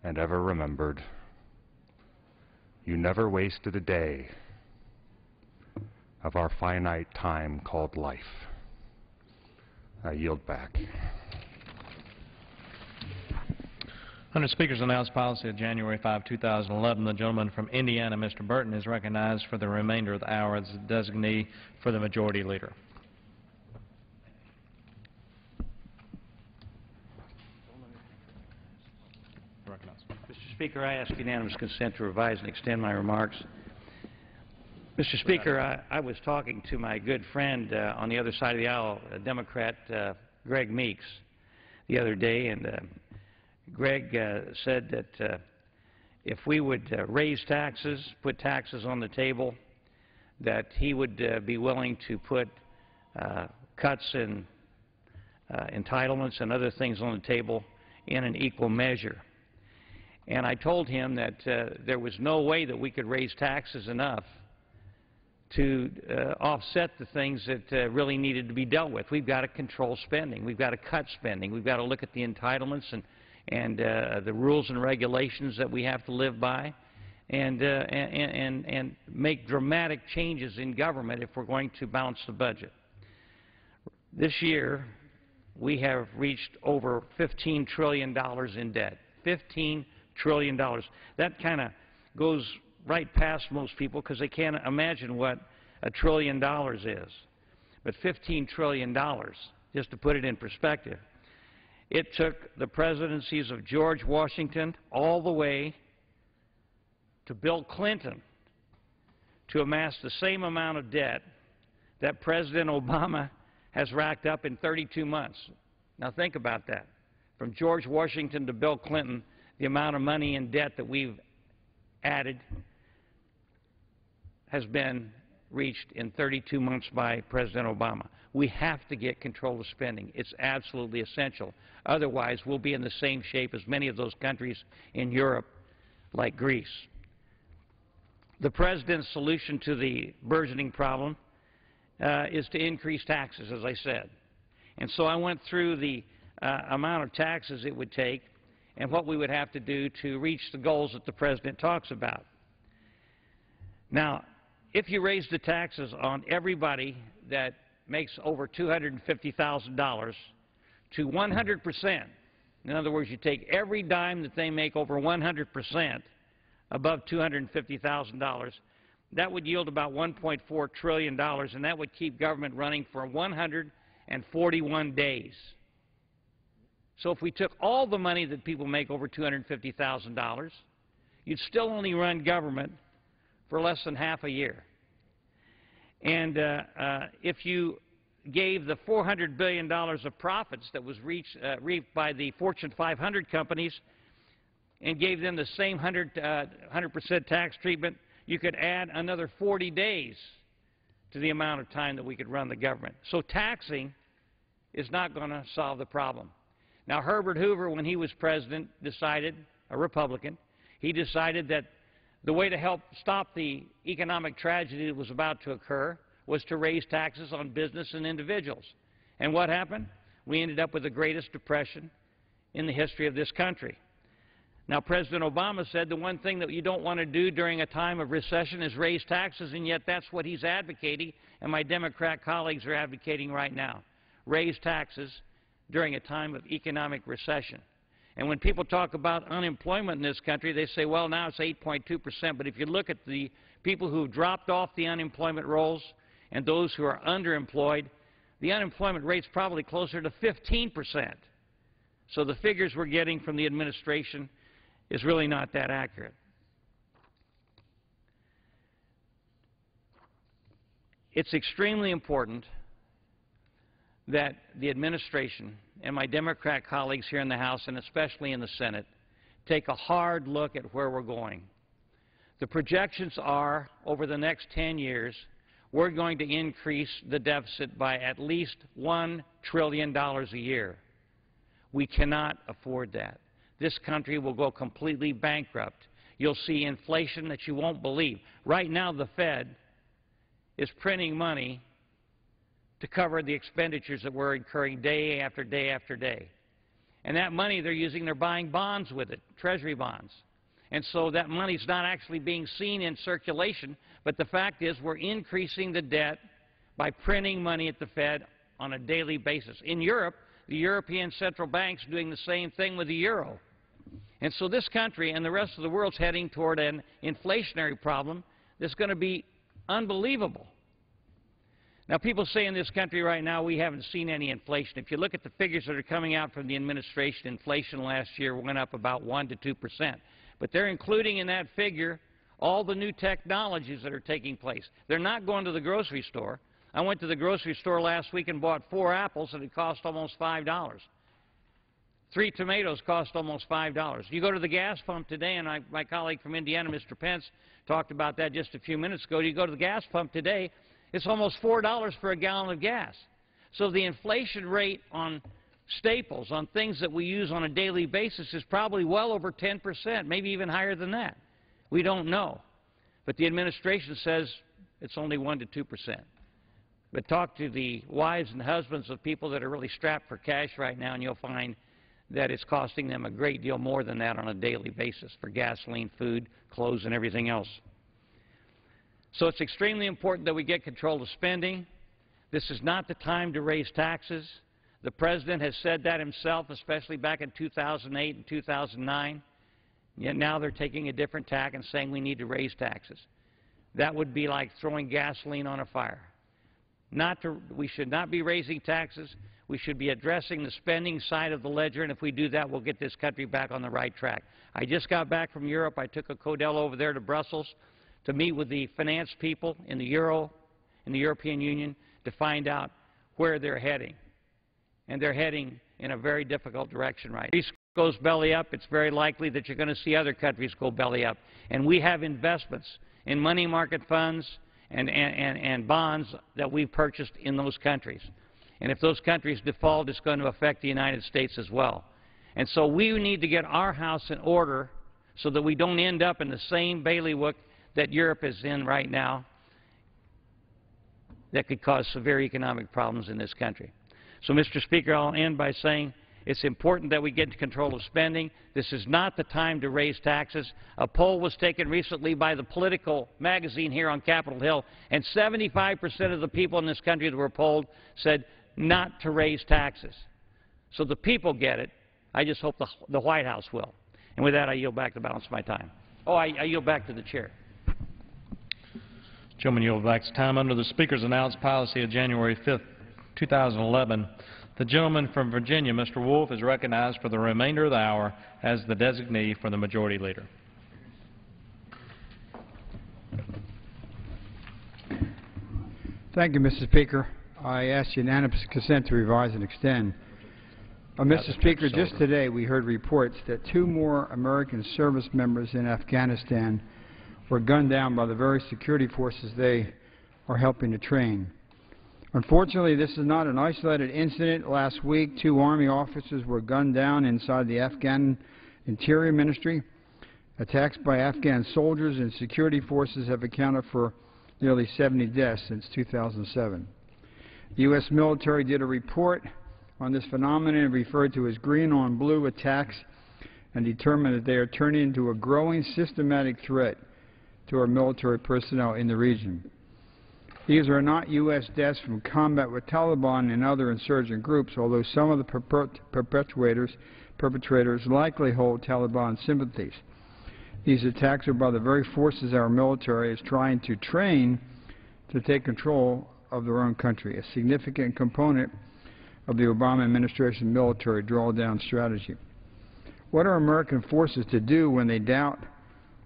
and ever remembered. You never wasted a day of our finite time called life. I yield back. Under Speaker's announced policy of January 5, 2011, the gentleman from Indiana, Mr. Burton, is recognized for the remainder of the hour as the designee for the Majority Leader. Mr. Speaker, I ask unanimous consent to revise and extend my remarks. Mr. Speaker, I was talking to my good friend on the other side of the aisle, Democrat Greg Meeks, the other day, and Greg said that if we would raise taxes, put taxes on the table, that he would be willing to put cuts in entitlements and other things on the table in an equal measure. And I told him that there was no way that we could raise taxes enough to offset the things that really needed to be dealt with. We've got to control spending. We've got to cut spending. We've got to look at the entitlements and the rules and regulations that we have to live by, and make dramatic changes in government if we're going to balance the budget. This year, we have reached over $15 trillion in debt. $15 trillion. That kind of goes right past most people because they can't imagine what $1 trillion is. But $15 trillion, just to put it in perspective, it took the presidencies of George Washington all the way to Bill Clinton to amass the same amount of debt that President Obama has racked up in 32 months. Now think about that. From George Washington to Bill Clinton, the amount of money in debt that we've added has been reached in 32 months by President Obama. We have to get control of spending. It's absolutely essential. Otherwise, we'll be in the same shape as many of those countries in Europe, like Greece. The President's solution to the burgeoning problem is to increase taxes, as I said. And so I went through the amount of taxes it would take and what we would have to do to reach the goals that the President talks about. Now, if you raise the taxes on everybody that makes over $250,000 to 100%, in other words, you take every dime that they make over 100% above $250,000, that would yield about $1.4 trillion, and that would keep government running for 141 days. So if we took all the money that people make over $250,000, you'd still only run government for less than half a year. And if you gave the $400 billion of profits that was reaped by the Fortune 500 companies and gave them the same 100% tax treatment, you could add another 40 days to the amount of time that we could run the government. So taxing is not going to solve the problem. Now, Herbert Hoover, when he was president, decided, a Republican, he decided that the way to help stop the economic tragedy that was about to occur was to raise taxes on business and individuals. And what happened? We ended up with the greatest depression in the history of this country. Now, President Obama said the one thing that you don't want to do during a time of recession is raise taxes, and yet that's what he's advocating, and my Democrat colleagues are advocating right now. Raise taxes during a time of economic recession. And when people talk about unemployment in this country, they say, well, now it's 8.2%. But if you look at the people who have dropped off the unemployment rolls and those who are underemployed, the unemployment rate's probably closer to 15%. So the figures we're getting from the administration is really not that accurate. It's extremely important that the administration and my Democrat colleagues here in the House and especially in the Senate take a hard look at where we're going. The projections are, over the next 10 years, we're going to increase the deficit by at least $1 trillion a year. We cannot afford that. This country will go completely bankrupt. You'll see inflation that you won't believe. Right now, the Fed is printing money to cover the expenditures that we're incurring day after day after day. And that money they're using, they're buying bonds with it, Treasury bonds. And so that money's not actually being seen in circulation, but the fact is we're increasing the debt by printing money at the Fed on a daily basis. In Europe, the European central bank's doing the same thing with the euro. And so this country and the rest of the world's heading toward an inflationary problem that's going to be unbelievable. Now, people say in this country right now we haven't seen any inflation. If you look at the figures that are coming out from the administration, inflation last year went up about 1 to 2%. But they're including in that figure all the new technologies that are taking place. They're not going to the grocery store. I went to the grocery store last week and bought 4 apples and it cost almost $5. 3 tomatoes cost almost $5. You go to the gas pump today, and my colleague from Indiana, Mr. Pence, talked about that just a few minutes ago. You go to the gas pump today, it's almost $4 for a gallon of gas. So the inflation rate on staples, on things that we use on a daily basis, is probably well over 10%, maybe even higher than that. We don't know. But the administration says it's only 1 to 2%. But talk to the wives and husbands of people that are really strapped for cash right now, and you'll find that it's costing them a great deal more than that on a daily basis for gasoline, food, clothes, and everything else. So it's extremely important that we get control of spending. This is not the time to raise taxes. The President has said that himself, especially back in 2008 and 2009. Yet now they're taking a different tack and saying we need to raise taxes. That would be like throwing gasoline on a fire. We should not be raising taxes. We should be addressing the spending side of the ledger, and if we do that, we'll get this country back on the right track. I just got back from Europe. I took a Codell over there to Brussels to meet with the finance people in the European Union, to find out where they're heading. And they're heading in a very difficult direction right now. If Greece goes belly up, it's very likely that you're going to see other countries go belly up. And we have investments in money market funds and bonds that we've purchased in those countries. And if those countries default, it's going to affect the United States as well. And so we need to get our house in order so that we don't end up in the same bailiwick that Europe is in right now that could cause severe economic problems in this country. So, Mr. Speaker, I'll end by saying it's important that we get into control of spending. This is not the time to raise taxes. A poll was taken recently by the Political magazine here on Capitol Hill, and 75% of the people in this country that were polled said not to raise taxes. So the people get it. I just hope the White House will. And with that, I yield back the balance of my time. Oh, I yield back to the chair. Gentleman yield back his time. Under the Speaker's announced policy of January 5th, 2011, the gentleman from Virginia, Mr. Wolf, is recognized for the remainder of the hour as the designee for the Majority Leader. Thank you, Mr. Speaker. I ask unanimous consent to revise and extend. Mr. Speaker, just today we heard reports that 2 more American service members in Afghanistan were gunned down by the very security forces they are helping to train. Unfortunately, this is not an isolated incident. Last week, 2 Army officers were gunned down inside the Afghan Interior Ministry. Attacks by Afghan soldiers and security forces have accounted for nearly 70 deaths since 2007. The U.S. military did a report on this phenomenon and referred to as green-on-blue attacks and determined that they are turning into a growing systematic threat to our military personnel in the region. These are not U.S. deaths from combat with Taliban and other insurgent groups, although some of the perpetrators likely hold Taliban sympathies. These attacks are by the very forces our military is trying to train to take control of their own country, a significant component of the Obama administration military drawdown strategy. What are American forces to do when they doubt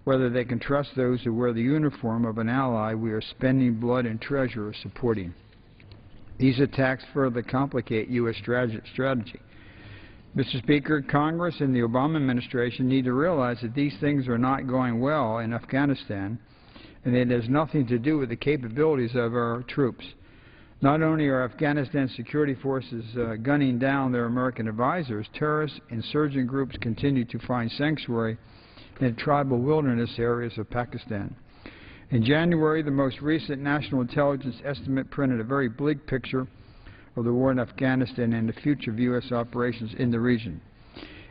whether they can trust those who wear the uniform of an ally we are spending blood and treasure supporting? These attacks further complicate U.S. strategy. Mr. Speaker, Congress and the Obama administration need to realize that these things are not going well in Afghanistan, and it has nothing to do with the capabilities of our troops. Not only are Afghanistan security forces gunning down their American advisors, terrorist insurgent groups continue to find sanctuary in tribal wilderness areas of Pakistan. In January, the most recent national intelligence estimate printed a very bleak picture of the war in Afghanistan and the future of U.S. operations in the region.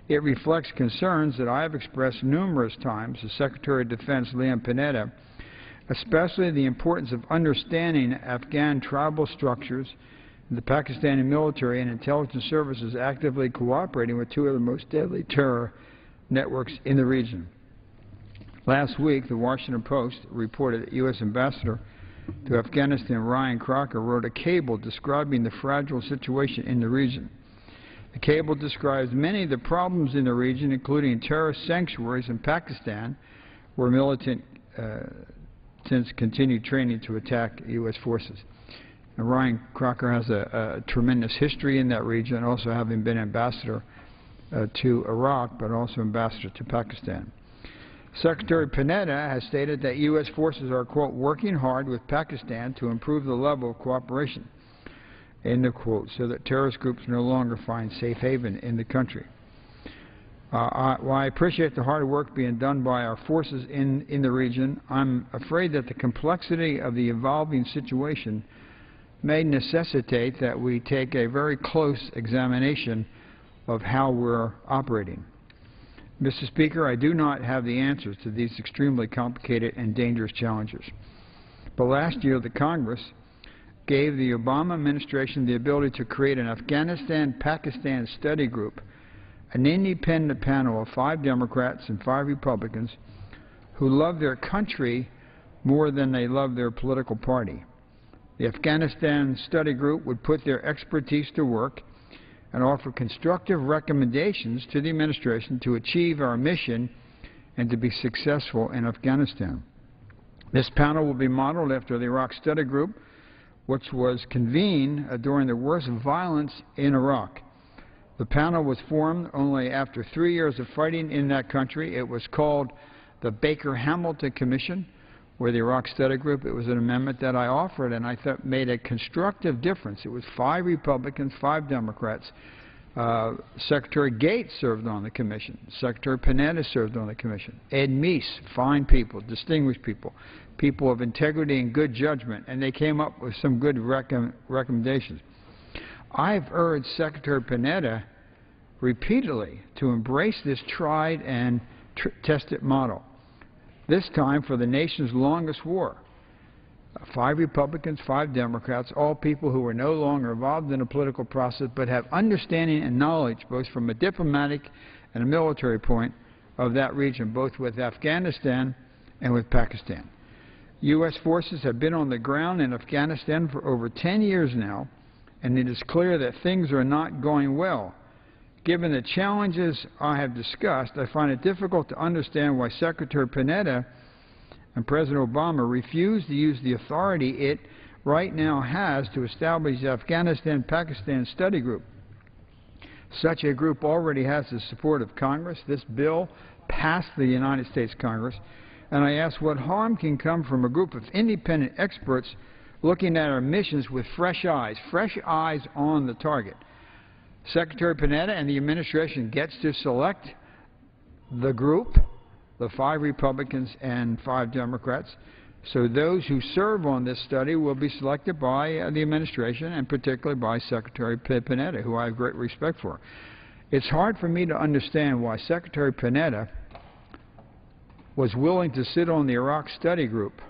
It reflects concerns that I have expressed numerous times to Secretary of Defense Leon Panetta, especially the importance of understanding Afghan tribal structures, the Pakistani military and intelligence services actively cooperating with two of the most deadly terror networks in the region. Last week, the Washington Post reported that U.S. Ambassador to Afghanistan Ryan Crocker wrote a cable describing the fragile situation in the region. The cable describes many of the problems in the region, including terrorist sanctuaries in Pakistan, where militants continue training to attack U.S. forces. And Ryan Crocker has a tremendous history in that region, also having been ambassador to Iraq, but also ambassador to Pakistan. Secretary Panetta has stated that U.S. forces are, quote, working hard with Pakistan to improve the level of cooperation, end of quote, so that terrorist groups no longer find safe haven in the country. While I appreciate the hard work being done by our forces in the region, I'm afraid that the complexity of the evolving situation may necessitate that we take a very close examination of how we're operating. Mr. Speaker, I do not have the answers to these extremely complicated and dangerous challenges. But last year, the Congress gave the Obama administration the ability to create an Afghanistan-Pakistan study group, an independent panel of 5 Democrats and 5 Republicans who love their country more than they love their political party. The Afghanistan study group would put their expertise to work and offer constructive recommendations to the administration to achieve our mission and to be successful in Afghanistan. This panel will be modeled after the Iraq Study Group, which was convened during the worst violence in Iraq. The panel was formed only after 3 years of fighting in that country. It was called the Baker-Hamilton Commission, where the Iraq Study Group, it was an amendment that I offered and I thought made a constructive difference. It was 5 Republicans, 5 Democrats. Secretary Gates served on the commission. Secretary Panetta served on the commission. Ed Meese, fine people, distinguished people, people of integrity and good judgment, and they came up with some good recommendations. I've urged Secretary Panetta repeatedly to embrace this tried and tested model, this time for the nation's longest war. 5 Republicans, 5 Democrats, all people who are no longer involved in a political process but have understanding and knowledge both from a diplomatic and a military point of that region, both with Afghanistan and with Pakistan. U.S. forces have been on the ground in Afghanistan for over 10 years now, and it is clear that things are not going well. Given the challenges I have discussed, I find it difficult to understand why Secretary Panetta and President Obama refused to use the authority it right now has to establish the Afghanistan-Pakistan Study Group. Such a group already has the support of Congress. This bill passed the United States Congress, and I ask what harm can come from a group of independent experts looking at our missions with fresh eyes on the target. Secretary Panetta and the administration gets to select the group, the 5 Republicans and 5 Democrats. So those who serve on this study will be selected by the administration and particularly by Secretary Panetta, who I have great respect for. It's hard for me to understand why Secretary Panetta was willing to sit on the Iraq Study Group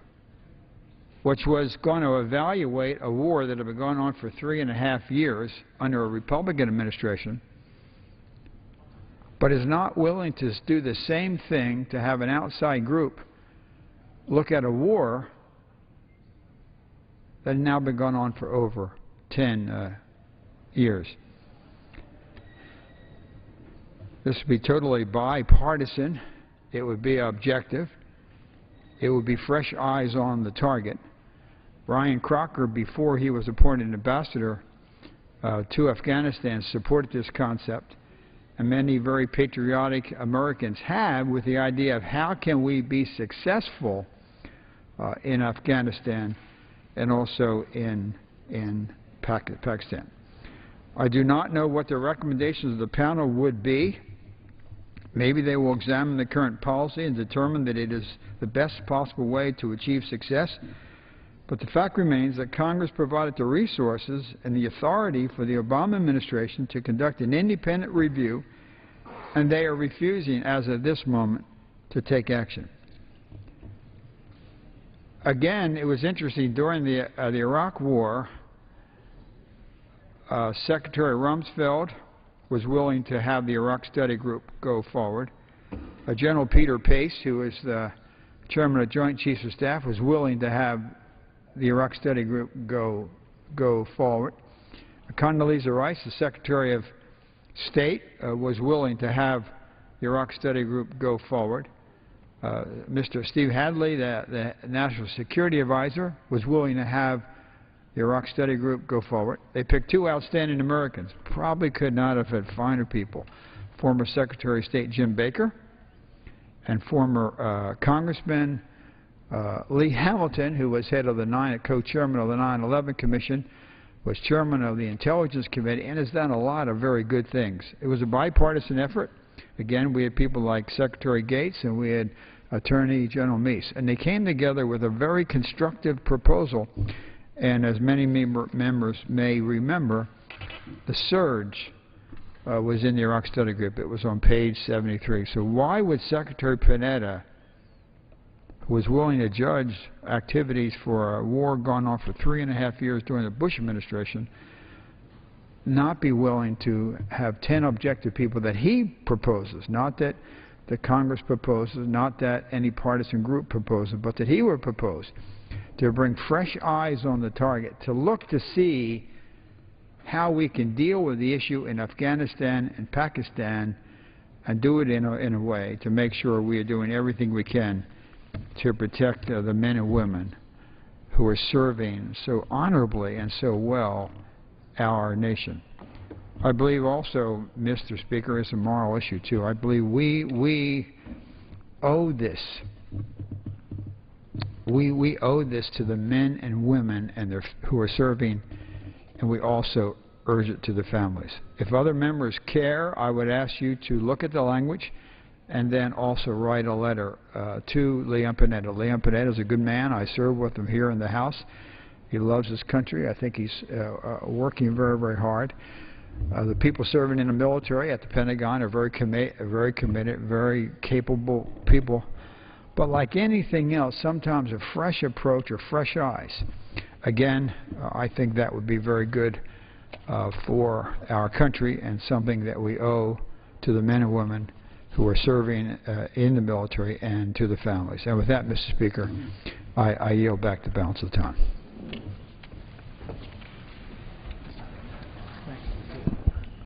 which was going to evaluate a war that had been going on for 3.5 years under a Republican administration, but is not willing to do the same thing to have an outside group look at a war that has now been going on for over 10 years. This would be totally bipartisan. It would be objective. It would be fresh eyes on the target. Brian Crocker, before he was appointed ambassador to Afghanistan, supported this concept, and many very patriotic Americans have, with the idea of how can we be successful in Afghanistan and also in Pakistan. I do not know what the recommendations of the panel would be. Maybe they will examine the current policy and determine that it is the best possible way to achieve success. But the fact remains that Congress provided the resources and the authority for the Obama administration to conduct an independent review, and they are refusing, as of this moment, to take action. Again, it was interesting, during the Iraq War, Secretary Rumsfeld was willing to have the Iraq Study Group go forward. General Peter Pace, who is the chairman of Joint Chiefs of Staff, was willing to have the Iraq Study Group go forward. Condoleezza Rice, the Secretary of State, was willing to have the Iraq Study Group go forward. Mr. Steve Hadley, the National Security Advisor, was willing to have the Iraq Study Group go forward. They picked two outstanding Americans. Probably could not have had finer people. Former Secretary of State Jim Baker and former Congressman Lee Hamilton, who was head of the co-chairman of the 9/11 Commission, was chairman of the Intelligence Committee, and has done a lot of very good things. It was a bipartisan effort. Again, we had people like Secretary Gates and we had Attorney General Meese, and they came together with a very constructive proposal. And as many members may remember, the surge was in the Iraq Study Group. It was on page 73. So why would Secretary Panetta, who was willing to judge activities for a war gone on for 3.5 years during the Bush administration, not be willing to have 10 objective people that he proposes, not that the Congress proposes, not that any partisan group proposes, but that he would propose, to bring fresh eyes on the target, to look to see how we can deal with the issue in Afghanistan and Pakistan and do it in a way to make sure we are doing everything we can to protect the men and women who are serving so honorably and so well our nation. I believe also, Mr. Speaker, it's a moral issue too. I believe we owe this. We owe this to the men and women who are serving, and we also urge it to the families. If other members care, I would ask you to look at the language and then also write a letter to Leon Panetta. Leon Panetta is a good man. I serve with him here in the House. He loves his country. I think he's working very, very hard. The people serving in the military at the Pentagon are very committed, very capable people. But like anything else, sometimes a fresh approach or fresh eyes. Again, I think that would be very good for our country and something that we owe to the men and women who are serving in the military and to the families. And with that, Mr. Speaker, I yield back the balance of the time.